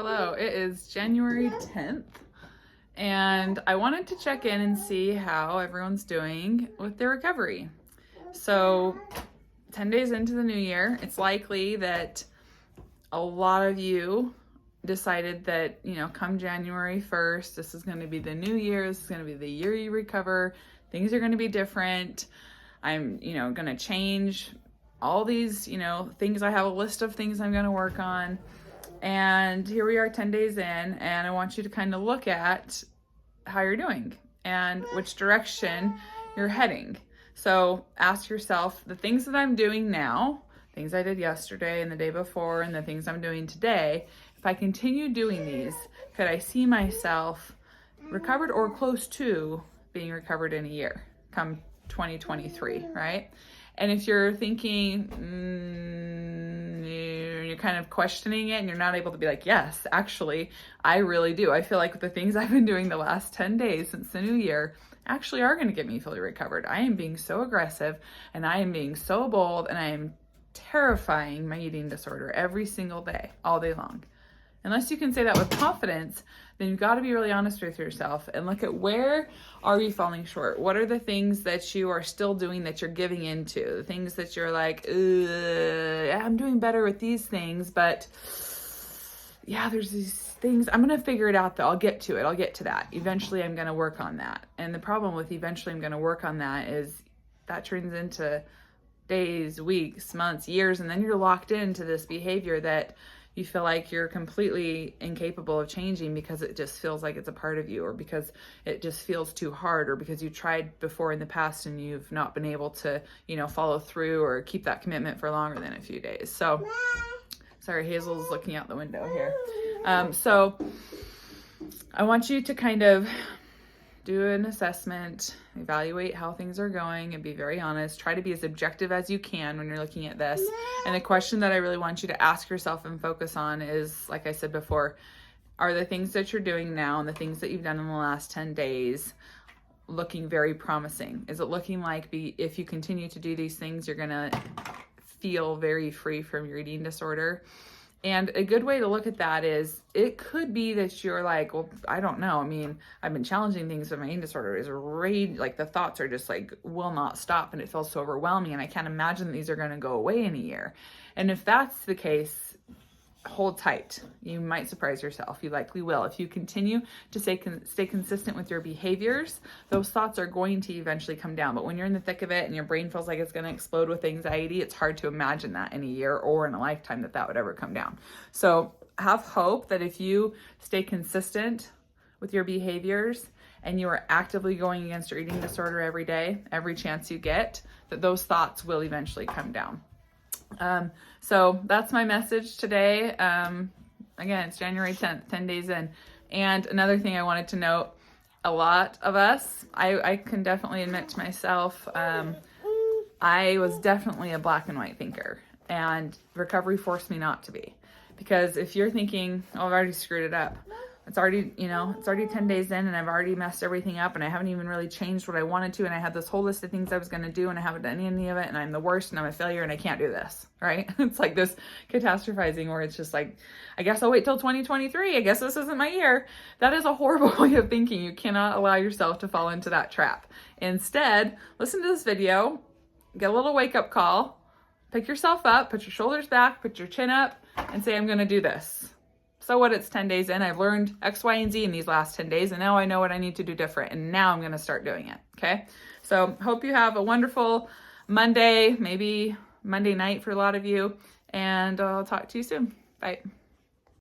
Hello, it is January 10th, and I wanted to check in and see how everyone's doing with their recovery. So, 10 days into the new year, it's likely that a lot of you decided that, come January 1st, this is going to be the new year, this is going to be the year you recover, things are going to be different. I'm, going to change all these, things. I have a list of things I'm going to work on. And here we are 10 days in, and I want you to kind of look at how you're doing and which direction you're heading. So ask yourself, the things that I'm doing now, things I did yesterday and the day before, and the things I'm doing today, if I continue doing these, could I see myself recovered or close to being recovered in a year come 2023, right? And if you're thinking, you're kind of questioning it and you're not able to be like, yes, actually, I really do. I feel like the things I've been doing the last 10 days since the new year actually are going to get me fully recovered. I am being so aggressive and I am being so bold and I am terrifying my eating disorder every single day, all day long. Unless you can say that with confidence, then you've got to be really honest with yourself and look at where are you falling short? What are the things that you are still doing that you're giving into? The things that you're like, I'm doing better with these things, but yeah, there's these things. I'm going to figure it out though. I'll get to it. I'll get to that. Eventually I'm going to work on that. And the problem with eventually I'm going to work on that is that turns into days, weeks, months, years, and then you're locked into this behavior that you feel like you're completely incapable of changing because it just feels like it's a part of you, or because it just feels too hard, or because you tried before in the past and you've not been able to, follow through or keep that commitment for longer than a few days. So, sorry, Hazel's looking out the window here. So I want you to kind of do an assessment, evaluate how things are going, and be very honest. Try to be as objective as you can when you're looking at this. And the question that I really want you to ask yourself and focus on is, like I said before, are the things that you're doing now and the things that you've done in the last 10 days looking very promising? Is it looking like if you continue to do these things, you're going to feel very free from your eating disorder? And a good way to look at that is, it could be that you're like, well, I don't know. I mean, I've been challenging things with my eating disorder. Is rage, like the thoughts are just like, will not stop. And it feels so overwhelming. And I can't imagine that these are going to go away in a year. And if that's the case, hold tight. You might surprise yourself. You likely will. If you continue to stay consistent with your behaviors, those thoughts are going to eventually come down. But when you're in the thick of it and your brain feels like it's going to explode with anxiety, it's hard to imagine that in a year or in a lifetime that would ever come down. So have hope that if you stay consistent with your behaviors and you are actively going against your eating disorder every day, every chance you get, that those thoughts will eventually come down. So that's my message today. Again, it's January 10th, 10 days in. And another thing I wanted to note, a lot of us, I can definitely admit to myself, I was definitely a black and white thinker, and recovery forced me not to be. Because if you're thinking, oh, I've already screwed it up. It's already 10 days in and I've already messed everything up and I haven't even really changed what I wanted to. And I had this whole list of things I was going to do and I haven't done any of it and I'm the worst and I'm a failure and I can't do this, right? It's like this catastrophizing where it's just like, I guess I'll wait till 2023. I guess this isn't my year. That is a horrible way of thinking. You cannot allow yourself to fall into that trap. Instead, listen to this video, get a little wake up call, pick yourself up, put your shoulders back, put your chin up and say, I'm going to do this. So what, it's 10 days in, I've learned X, Y, and Z in these last 10 days, and now I know what I need to do different, and now I'm going to start doing it, okay? So hope you have a wonderful Monday, maybe Monday night for a lot of you, and I'll talk to you soon. Bye.